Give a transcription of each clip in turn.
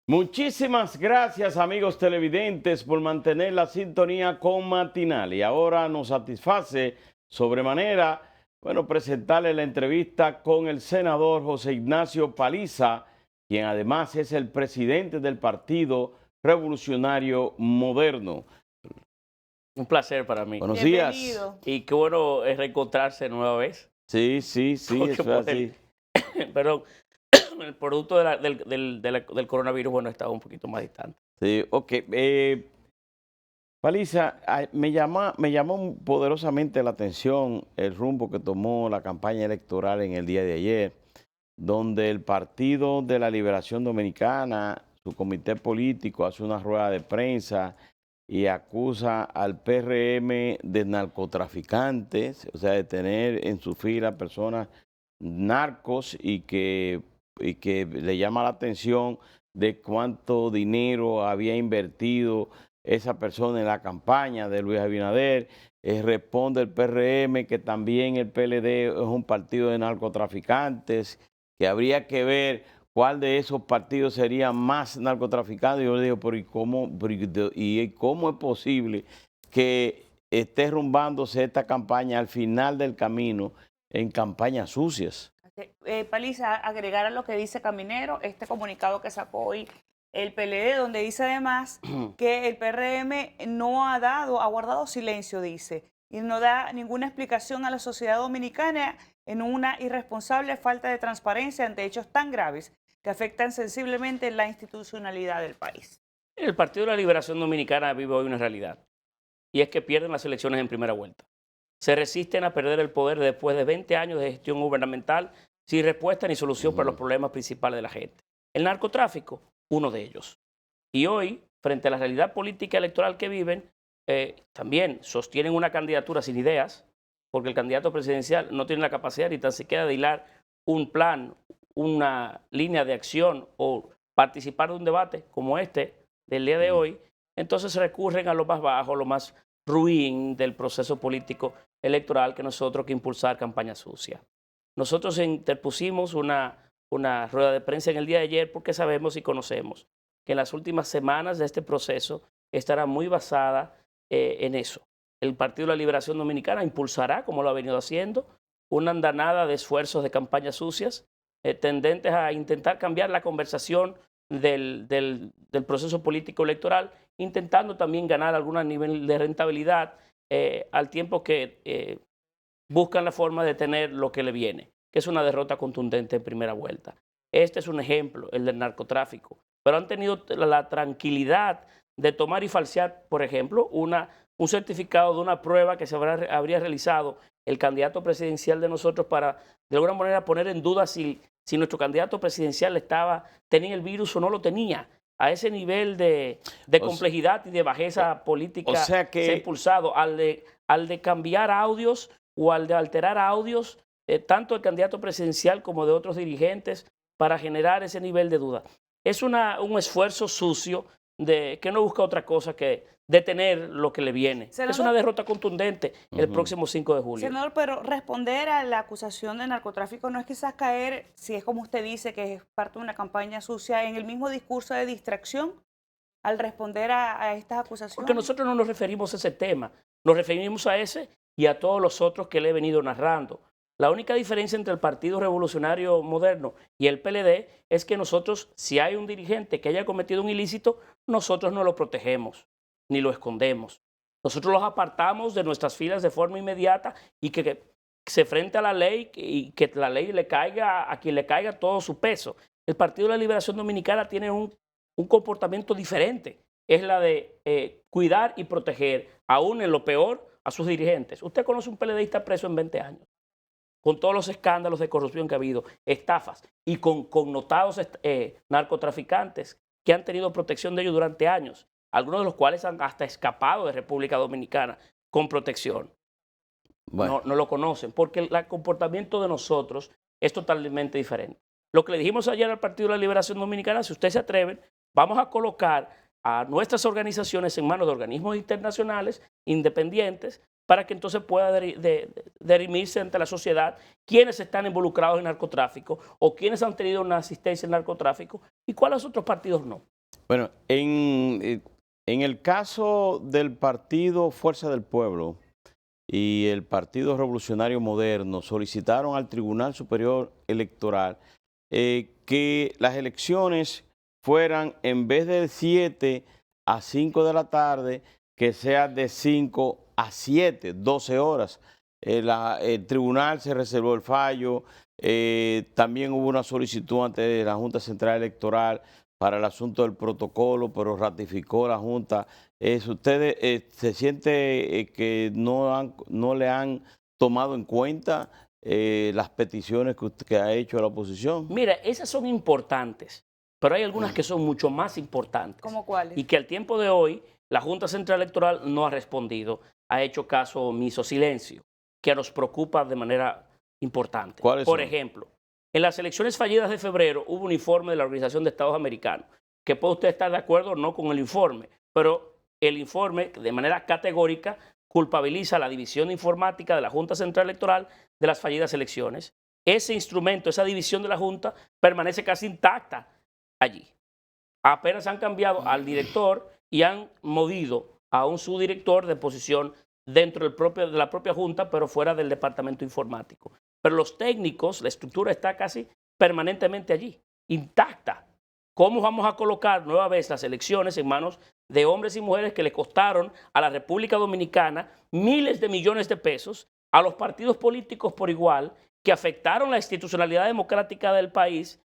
Muchísimas gracias, amigos televidentes, por mantener la sintonía con Matinal. Y ahora nos satisface sobremanera, presentarle la entrevista con el senador José Ignacio Paliza, quien además es el presidente del Partido Revolucionario Moderno. Un placer para mí. Buenos Bienvenido. días. Y qué bueno es reencontrarse nueva vez. Sí, Porque eso es por así. perdón, el producto del coronavirus, bueno, estaba un poquito más distante. Sí, ok. Paliza, me llamó poderosamente la atención el rumbo que tomó la campaña electoral en el día de ayer, donde el Partido de la Liberación Dominicana, su comité político, hace una rueda de prensa y acusa al PRM de narcotraficantes, o sea, de tener en su fila personas narcos y que le llama la atención de cuánto dinero había invertido esa persona en la campaña de Luis Abinader. Responde el PRM que también el PLD es un partido de narcotraficantes, que habría que ver cuál de esos partidos sería más narcotraficante. Yo le digo, pero ¿y cómo es posible que esté rumbándose esta campaña al final del camino en campañas sucias? Paliza, agregar a lo que dice Caminero, este comunicado que sacó hoy el PLD, donde dice además que el PRM ha guardado silencio, dice, y no da ninguna explicación a la sociedad dominicana en una irresponsable falta de transparencia ante hechos tan graves que afectan sensiblemente la institucionalidad del país. El Partido de la Liberación Dominicana vive hoy una realidad, y es que pierden las elecciones en primera vuelta. Se resisten a perder el poder después de 20 años de gestión gubernamental sin respuesta ni solución para los problemas principales de la gente. El narcotráfico, uno de ellos. Y hoy, frente a la realidad política electoral que viven, también sostienen una candidatura sin ideas, porque el candidato presidencial no tiene la capacidad ni tan siquiera de hilar un plan, una línea de acción o participar de un debate como este del día de hoy. Entonces recurren a lo más bajo, lo más ruin del proceso político electoral que impulsar campaña sucia. Nosotros interpusimos una rueda de prensa en el día de ayer porque sabemos y conocemos que en las últimas semanas de este proceso estará muy basada en eso. El Partido de la Liberación Dominicana impulsará, como lo ha venido haciendo, una andanada de esfuerzos de campañas sucias tendentes a intentar cambiar la conversación del proceso político electoral, intentando también ganar algún nivel de rentabilidad al tiempo que buscan la forma de tener lo que le viene, que es una derrota contundente en primera vuelta. Este es un ejemplo, el del narcotráfico, pero han tenido la tranquilidad de tomar y falsear, por ejemplo, un certificado de una prueba que se habría realizado el candidato presidencial de nosotros para, de alguna manera, poner en duda si nuestro candidato presidencial tenía el virus o no lo tenía. A ese nivel de complejidad y de bajeza política se ha impulsado al de cambiar audios o al de alterar audios, tanto del candidato presidencial como de otros dirigentes, para generar ese nivel de duda. Es un esfuerzo sucio que no busca otra cosa que detener lo que le viene. Senador, es una derrota contundente el próximo 5 de julio. Senador, pero responder a la acusación de narcotráfico no es quizás caer, si es como usted dice, que es parte de una campaña sucia, en el mismo discurso de distracción al responder a estas acusaciones. Porque nosotros no nos referimos a ese tema, nos referimos a ese y a todos los otros que le he venido narrando. La única diferencia entre el Partido Revolucionario Moderno y el PLD es que nosotros, si hay un dirigente que haya cometido un ilícito, nosotros no lo protegemos ni lo escondemos. Nosotros los apartamos de nuestras filas de forma inmediata y que se frente a la ley y que la ley le caiga a quien le caiga todo su peso. El Partido de la Liberación Dominicana tiene un comportamiento diferente. Es la de cuidar y proteger, aún en lo peor, a sus dirigentes. Usted conoce un PLDista preso en 20 años, con todos los escándalos de corrupción que ha habido, estafas y con connotados narcotraficantes que han tenido protección de ellos durante años, algunos de los cuales han hasta escapado de República Dominicana con protección. Bueno. No lo conocen, porque el comportamiento de nosotros es totalmente diferente. Lo que le dijimos ayer al Partido de la Liberación Dominicana, si ustedes se atreven, vamos a colocar a nuestras organizaciones en manos de organismos internacionales independientes para que entonces pueda dirimirse ante la sociedad quiénes están involucrados en narcotráfico o quiénes han tenido una asistencia en narcotráfico y cuáles otros partidos no. Bueno, en el caso del partido Fuerza del Pueblo y el Partido Revolucionario Moderno solicitaron al Tribunal Superior Electoral que las elecciones fueran, en vez de 7 a 5 de la tarde, que sea de 5 a 7, 12 horas. El tribunal se reservó el fallo, también hubo una solicitud ante la Junta Central Electoral para el asunto del protocolo, pero ratificó la Junta. ¿Ustedes se siente que no le han tomado en cuenta las peticiones que ha hecho la oposición? Mira, esas son importantes, pero hay algunas que son mucho más importantes. ¿Cómo cuáles? Y que al tiempo de hoy la Junta Central Electoral no ha respondido, ha hecho caso omiso, silencio, que nos preocupa de manera importante. ¿Cuáles Por son? ejemplo, en las elecciones fallidas de febrero hubo un informe de la Organización de Estados Americanos, que puede usted estar de acuerdo o no con el informe, pero el informe de manera categórica culpabiliza a la División de Informática de la Junta Central Electoral de las fallidas elecciones. Ese instrumento, esa división de la Junta, permanece casi intacta allí. Apenas han cambiado al director y han movido a un subdirector de posición dentro de la propia Junta, pero fuera del departamento informático. Pero los técnicos, la estructura está casi permanentemente allí, intacta. ¿Cómo vamos a colocar nueva vez las elecciones en manos de hombres y mujeres que le costaron a la República Dominicana miles de millones de pesos, a los partidos políticos por igual, que afectaron la institucionalidad democrática del país,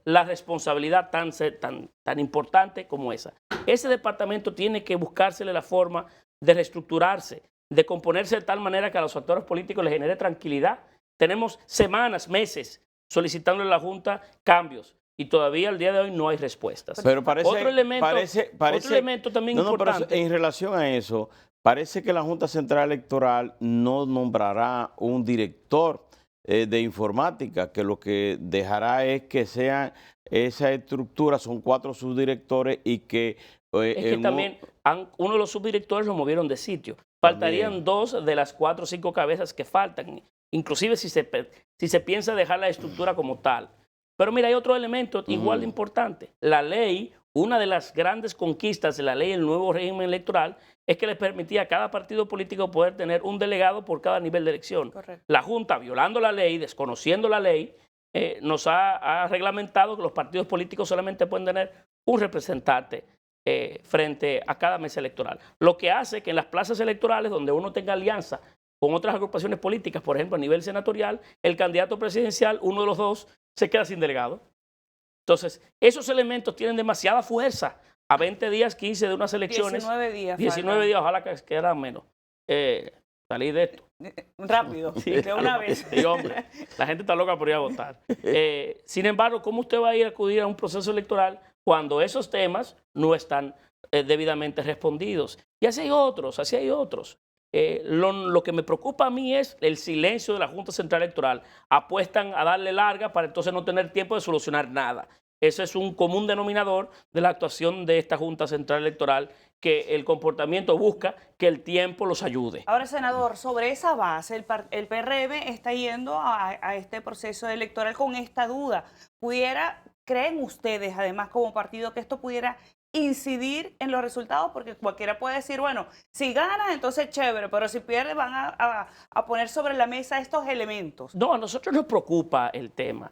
la responsabilidad tan importante como esa? Ese departamento tiene que buscársele la forma de reestructurarse, de componerse de tal manera que a los actores políticos les genere tranquilidad. Tenemos semanas, meses solicitándole a la Junta cambios y todavía al día de hoy no hay respuestas. Pero parece, otro elemento también importante. Pero en relación a eso, parece que la Junta Central Electoral no nombrará un director de informática, que lo que dejará es que sea esa estructura, son 4 subdirectores y que... es que también uno de los subdirectores lo movieron de sitio. Faltarían También 2 de las 4 o 5 cabezas que faltan, inclusive si se piensa dejar la estructura como tal. Pero mira, hay otro elemento igual de importante. La ley, una de las grandes conquistas de la ley del nuevo régimen electoral, es que le permitía a cada partido político poder tener un delegado por cada nivel de elección. Correcto. La Junta, violando la ley, desconociendo la ley, nos ha reglamentado que los partidos políticos solamente pueden tener un representante frente a cada mesa electoral. Lo que hace que en las plazas electorales donde uno tenga alianza con otras agrupaciones políticas, por ejemplo a nivel senatorial, el candidato presidencial, uno de los dos, se queda sin delegado. Entonces, esos elementos tienen demasiada fuerza a 20 días, 15 de unas elecciones. 19 días. 19 días, ojalá que quedaran menos. Salí de esto. Rápido, Sí, de una vez. Sí, hombre, la gente está loca por ir a votar. Sin embargo, ¿cómo usted va a ir a acudir a un proceso electoral cuando esos temas no están debidamente respondidos? Y así hay otros, así hay otros. Lo que me preocupa a mí es el silencio de la Junta Central Electoral. Apuestan a darle larga para entonces no tener tiempo de solucionar nada. Ese es un común denominador de la actuación de esta Junta Central Electoral, que el comportamiento busca que el tiempo los ayude. Ahora, senador, sobre esa base, el PRM está yendo a este proceso electoral con esta duda. ¿Creen ustedes, además, como partido, que esto pudiera incidir en los resultados? Porque cualquiera puede decir, bueno, si ganan, entonces chévere, pero si pierden van a poner sobre la mesa estos elementos. No, a nosotros nos preocupa el tema.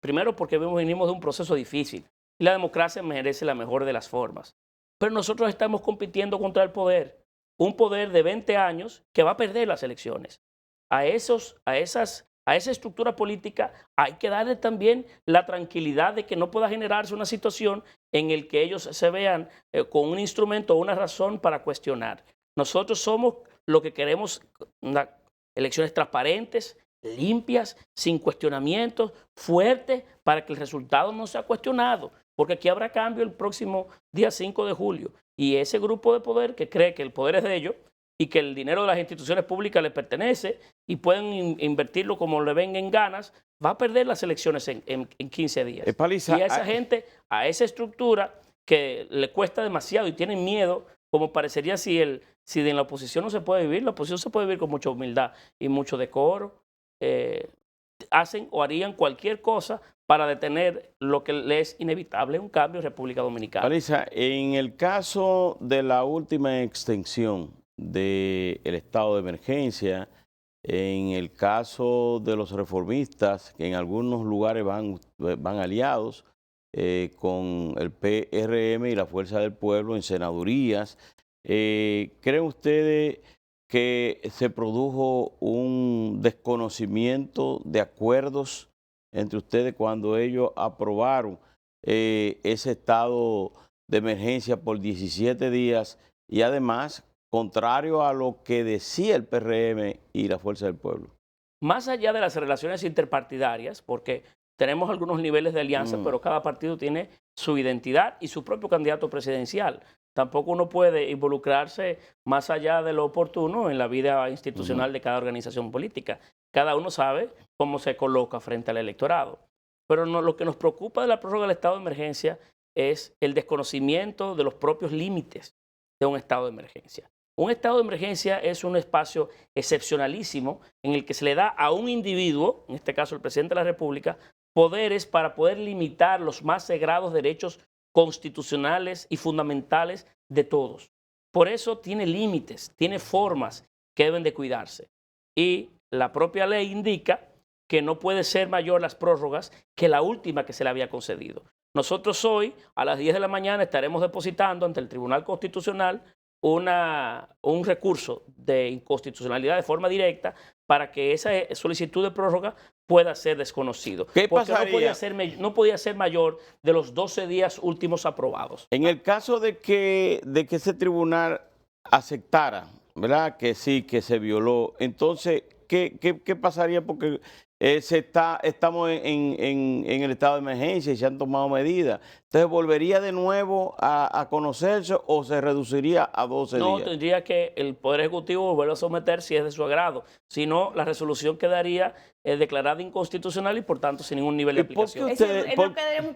Primero porque venimos de un proceso difícil y la democracia merece la mejor de las formas. Pero nosotros estamos compitiendo contra el poder, un poder de 20 años que va a perder las elecciones. A esa estructura política hay que darle también la tranquilidad de que no pueda generarse una situación en la que ellos se vean con un instrumento o una razón para cuestionar. Nosotros somos lo que queremos, elecciones transparentes, limpias, sin cuestionamientos, fuertes, para que el resultado no sea cuestionado, porque aquí habrá cambio el próximo día 5 de julio. Y ese grupo de poder que cree que el poder es de ellos y que el dinero de las instituciones públicas les pertenece y pueden invertirlo como le venga en ganas, va a perder las elecciones en 15 días. Paliza, y a esa gente, a esa estructura que le cuesta demasiado y tienen miedo, como parecería si en la oposición no se puede vivir, la oposición se puede vivir con mucha humildad y mucho decoro. Hacen o harían cualquier cosa para detener lo que le es inevitable, un cambio en República Dominicana. Alisa, en el caso de la última extensión del estado de emergencia, en el caso de los reformistas, que en algunos lugares van aliados con el PRM y la Fuerza del Pueblo en senadurías, ¿creen ustedes que se produjo un desconocimiento de acuerdos entre ustedes cuando ellos aprobaron ese estado de emergencia por 17 días y además contrario a lo que decía el PRM y la Fuerza del Pueblo? Más allá de las relaciones interpartidarias, porque tenemos algunos niveles de alianza, pero cada partido tiene su identidad y su propio candidato presidencial. Tampoco uno puede involucrarse más allá de lo oportuno en la vida institucional de cada organización política. Cada uno sabe cómo se coloca frente al electorado. Pero lo que nos preocupa de la prórroga del estado de emergencia es el desconocimiento de los propios límites de un estado de emergencia. Un estado de emergencia es un espacio excepcionalísimo en el que se le da a un individuo, en este caso el presidente de la República, poderes para poder limitar los más sagrados derechos constitucionales y fundamentales de todos. Por eso tiene límites, tiene formas que deben de cuidarse. Y la propia ley indica que no puede ser mayor las prórrogas que la última que se le había concedido. Nosotros hoy a las 10 de la mañana estaremos depositando ante el Tribunal Constitucional un recurso de inconstitucionalidad de forma directa para que esa solicitud de prórroga pueda ser desconocido. ¿Qué porque pasaría? no podía ser mayor de los 12 días últimos aprobados. En el caso de que ese tribunal aceptara, ¿verdad?, que sí, que se violó, entonces, ¿qué pasaría? Porque estamos en el estado de emergencia y se han tomado medidas. Entonces, ¿volvería de nuevo a conocerse o se reduciría a 12 días? No, tendría que el Poder Ejecutivo volverlo a someter si es de su agrado. Si no, la resolución quedaría declarada inconstitucional y por tanto sin ningún nivel de aplicación.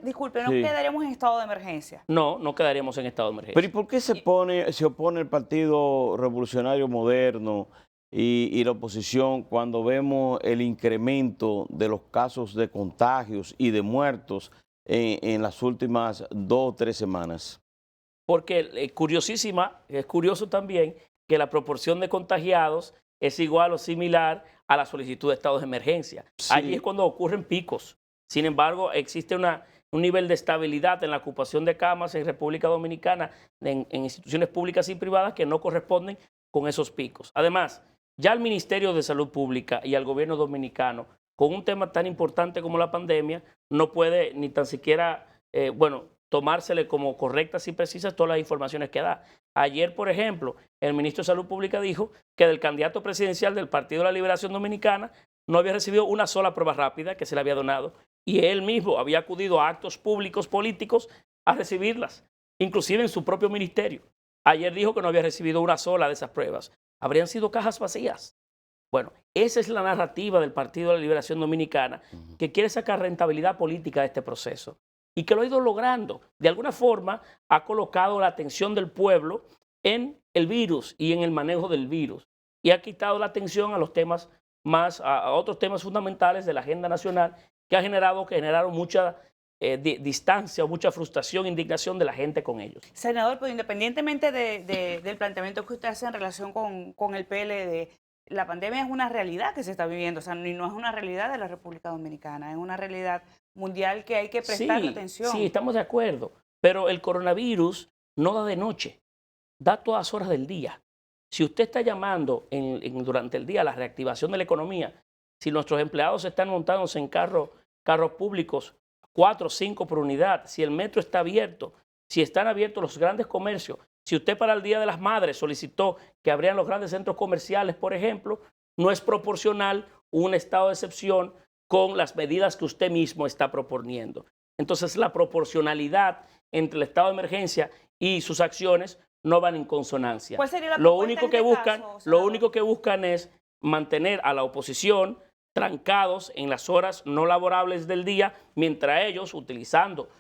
Disculpe, no quedaríamos en estado de emergencia. No, no quedaríamos en estado de emergencia. Pero ¿y por qué se opone el Partido Revolucionario Moderno y la oposición cuando vemos el incremento de los casos de contagios y de muertos en las últimas 2 o 3 semanas? Porque es curioso también que la proporción de contagiados es igual o similar a la solicitud de estados de emergencia. Sí. Allí es cuando ocurren picos. Sin embargo, existe un nivel de estabilidad en la ocupación de camas en República Dominicana, en instituciones públicas y privadas que no corresponden con esos picos. Además, ya el Ministerio de Salud Pública y al gobierno dominicano, con un tema tan importante como la pandemia, no puede ni tan siquiera, tomársele como correctas y precisas todas las informaciones que da. Ayer, por ejemplo, el ministro de Salud Pública dijo que del candidato presidencial del Partido de la Liberación Dominicana no había recibido una sola prueba rápida que se le había donado y él mismo había acudido a actos públicos políticos a recibirlas, inclusive en su propio ministerio. Ayer dijo que no había recibido una sola de esas pruebas. Habrían sido cajas vacías. Bueno, esa es la narrativa del Partido de la Liberación Dominicana, que quiere sacar rentabilidad política de este proceso y que lo ha ido logrando. De alguna forma ha colocado la atención del pueblo en el virus y en el manejo del virus y ha quitado la atención a los temas a otros temas fundamentales de la agenda nacional que generaron mucha distancia, mucha frustración, indignación de la gente con ellos. Senador, pero independientemente del planteamiento que usted hace en relación con el PLD, la pandemia es una realidad que se está viviendo, o sea, no es una realidad de la República Dominicana, es una realidad mundial que hay que prestarle atención. Sí, estamos de acuerdo, pero el coronavirus no da de noche, da a todas horas del día. Si usted está llamando durante el día a la reactivación de la economía, si nuestros empleados están montándose en carros públicos 4 o 5 por unidad, si el metro está abierto, si están abiertos los grandes comercios, si usted para el Día de las Madres solicitó que abrieran los grandes centros comerciales, por ejemplo, no es proporcional un estado de excepción con las medidas que usted mismo está proponiendo. Entonces, la proporcionalidad entre el estado de emergencia y sus acciones no van en consonancia. ¿Cuál sería la Lo propuesta único en que este buscan, caso, lo senador? único que buscan es mantener a la oposición trancados en las horas no laborables del día, mientras ellos, utilizando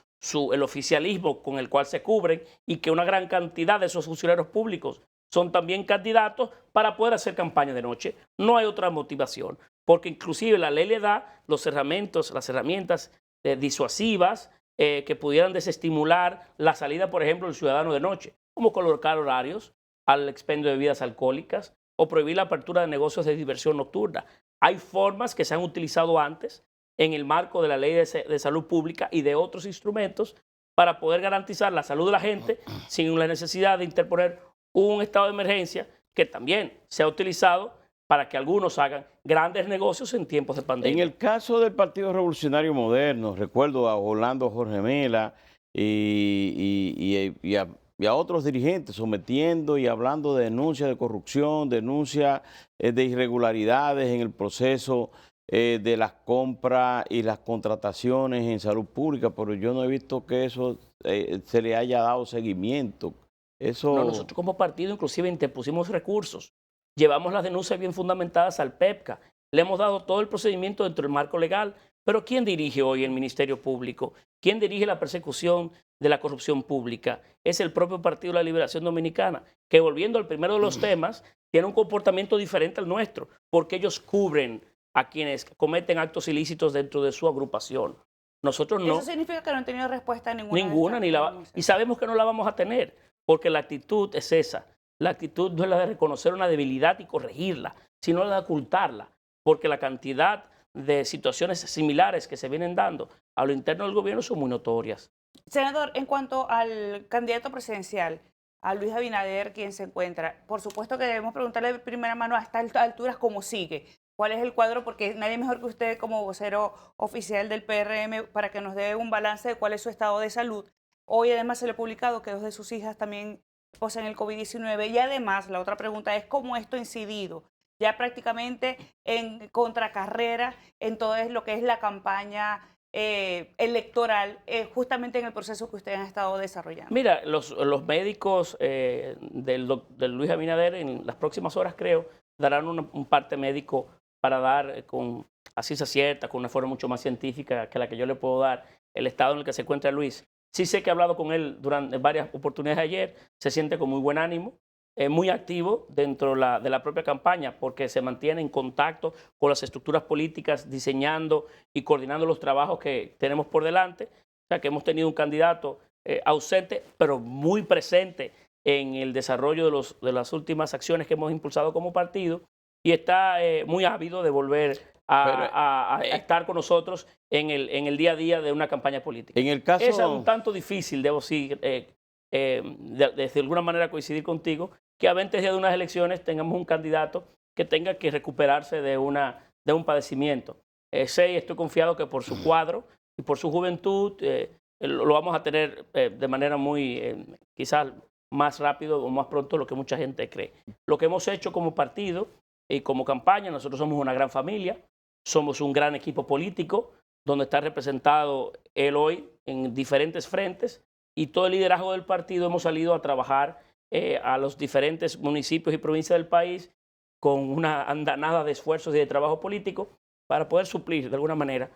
el oficialismo con el cual se cubren y que una gran cantidad de esos funcionarios públicos son también candidatos para poder hacer campaña de noche. No hay otra motivación, porque inclusive la ley le da las herramientas disuasivas que pudieran desestimular la salida, por ejemplo, del ciudadano de noche, como colocar horarios al expendio de bebidas alcohólicas o prohibir la apertura de negocios de diversión nocturna. Hay formas que se han utilizado antes en el marco de la Ley de Salud Pública y de otros instrumentos para poder garantizar la salud de la gente sin la necesidad de interponer un estado de emergencia que también se ha utilizado para que algunos hagan grandes negocios en tiempos de pandemia. En el caso del Partido Revolucionario Moderno, recuerdo a Orlando Jorge Mela y a otros dirigentes sometiendo y hablando de denuncias de corrupción, denuncias de irregularidades en el proceso de las compras y las contrataciones en salud pública, pero yo no he visto que eso se le haya dado seguimiento. Eso... No, nosotros como partido inclusive interpusimos recursos. Llevamos las denuncias bien fundamentadas al PEPCA. Le hemos dado todo el procedimiento dentro del marco legal. Pero ¿quién dirige hoy el Ministerio Público? ¿Quién dirige la persecución de la corrupción pública? Es el propio Partido de la Liberación Dominicana, que volviendo al primero de los temas, tiene un comportamiento diferente al nuestro, porque ellos cubren a quienes cometen actos ilícitos dentro de su agrupación. Nosotros no. Eso significa que no han tenido respuesta a ninguna. Y sabemos que no la vamos a tener, porque la actitud es esa. La actitud no es la de reconocer una debilidad y corregirla, sino la de ocultarla, porque la cantidad de situaciones similares que se vienen dando a lo interno del gobierno son muy notorias. Senador, en cuanto al candidato presidencial, a Luis Abinader, quien se encuentra, por supuesto que debemos preguntarle de primera mano a estas alturas cómo sigue, cuál es el cuadro, porque nadie mejor que usted como vocero oficial del PRM para que nos dé un balance de cuál es su estado de salud. Hoy además se le ha publicado que 2 de sus hijas también poseen el COVID-19 y además la otra pregunta es cómo esto ha incidido ya prácticamente en contracarrera en todo lo que es la campaña electoral, justamente en el proceso que ustedes han estado desarrollando. Mira, los médicos del Luis Abinader en las próximas horas, creo, darán un parte médico para dar con a ciencia cierta, con una forma mucho más científica que la que yo le puedo dar, el estado en el que se encuentra Luis. Sí sé que he hablado con él durante varias oportunidades ayer, se siente con muy buen ánimo, muy activo dentro de la propia campaña porque se mantiene en contacto con las estructuras políticas, diseñando y coordinando los trabajos que tenemos por delante. O sea que hemos tenido un candidato ausente, pero muy presente en el desarrollo de las últimas acciones que hemos impulsado como partido y está muy ávido de volver a estar con nosotros en el día a día de una campaña política. En el caso... Es un tanto difícil, debo decir, de alguna manera coincidir contigo, que a 20 días de unas elecciones tengamos un candidato que tenga que recuperarse de un padecimiento. Estoy confiado que por su cuadro y por su juventud lo vamos a tener de manera muy, quizás más rápido o más pronto de lo que mucha gente cree. Lo que hemos hecho como partido y como campaña, nosotros somos una gran familia, somos un gran equipo político, donde está representado él hoy en diferentes frentes y todo el liderazgo del partido hemos salido a trabajar a los diferentes municipios y provincias del país con una andanada de esfuerzos y de trabajo político para poder suplir de alguna manera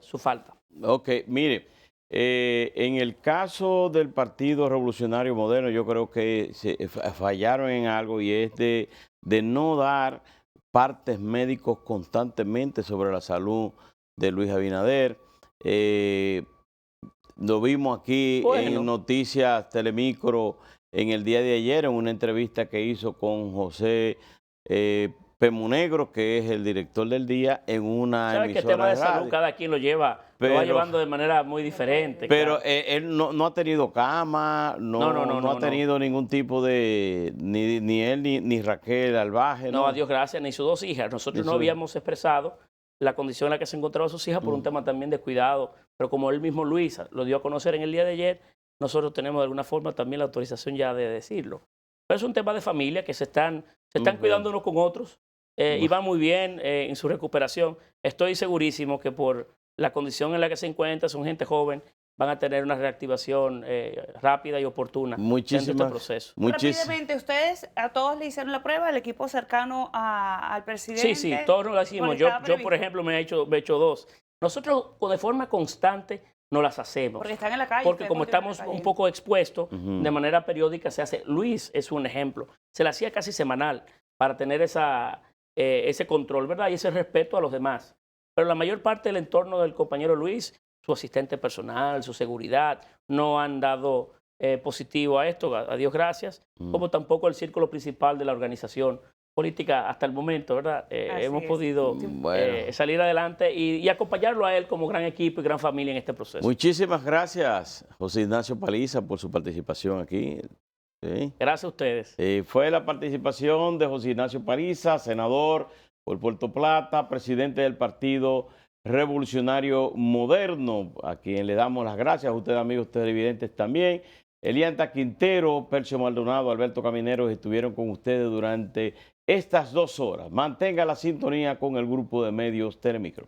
su falta. Ok, mire, en el caso del Partido Revolucionario Moderno yo creo que fallaron en algo y es de no dar partes médicos constantemente sobre la salud de Luis Abinader. Lo vimos aquí en Noticias Telemicro en el día de ayer, en una entrevista que hizo con José Pemunegro, que es el director del día, en una emisora de radio. ¿Sabes que el tema de salud cada quien lo va llevando de manera muy diferente? Pero él no ha tenido cama, no ha tenido ningún tipo de... Ni él ni Raquel Albaje. No, a Dios gracias, ni sus 2 hijas. Nosotros no habíamos expresado la condición en la que se encontraban sus hijas por un tema también de cuidado, pero como él mismo Luis lo dio a conocer en el día de ayer, nosotros tenemos de alguna forma también la autorización ya de decirlo. Pero es un tema de familia que se están cuidando unos con otros y van muy bien en su recuperación. Estoy segurísimo que por la condición en la que se encuentran, son gente joven, van a tener una reactivación rápida y oportuna en este proceso. Rápidamente, ustedes a todos le hicieron la prueba, el equipo cercano al presidente. Sí, todos nos la hicimos. Yo por ejemplo, me he hecho 2. Nosotros de forma constante no las hacemos. Porque están en la calle. Porque como estamos un poco expuestos, de manera periódica se hace. Luis es un ejemplo. Se la hacía casi semanal para tener ese control, ¿verdad? Y ese respeto a los demás. pero la mayor parte del entorno del compañero Luis, su asistente personal, su seguridad, no han dado positivo a esto, a Dios gracias, como tampoco el círculo principal de la organización política hasta el momento, ¿verdad? Hemos podido salir adelante y acompañarlo a él como gran equipo y gran familia en este proceso. Muchísimas gracias, José Ignacio Paliza, por su participación aquí. Sí. Gracias a ustedes. Fue la participación de José Ignacio Paliza, senador por Puerto Plata, presidente del Partido Revolucionario Moderno, a quien le damos las gracias, a ustedes amigos televidentes también. Elianta Quintero, Percio Maldonado, Alberto Camineros estuvieron con ustedes durante estas 2 horas. Mantenga la sintonía con el grupo de medios Telemicro.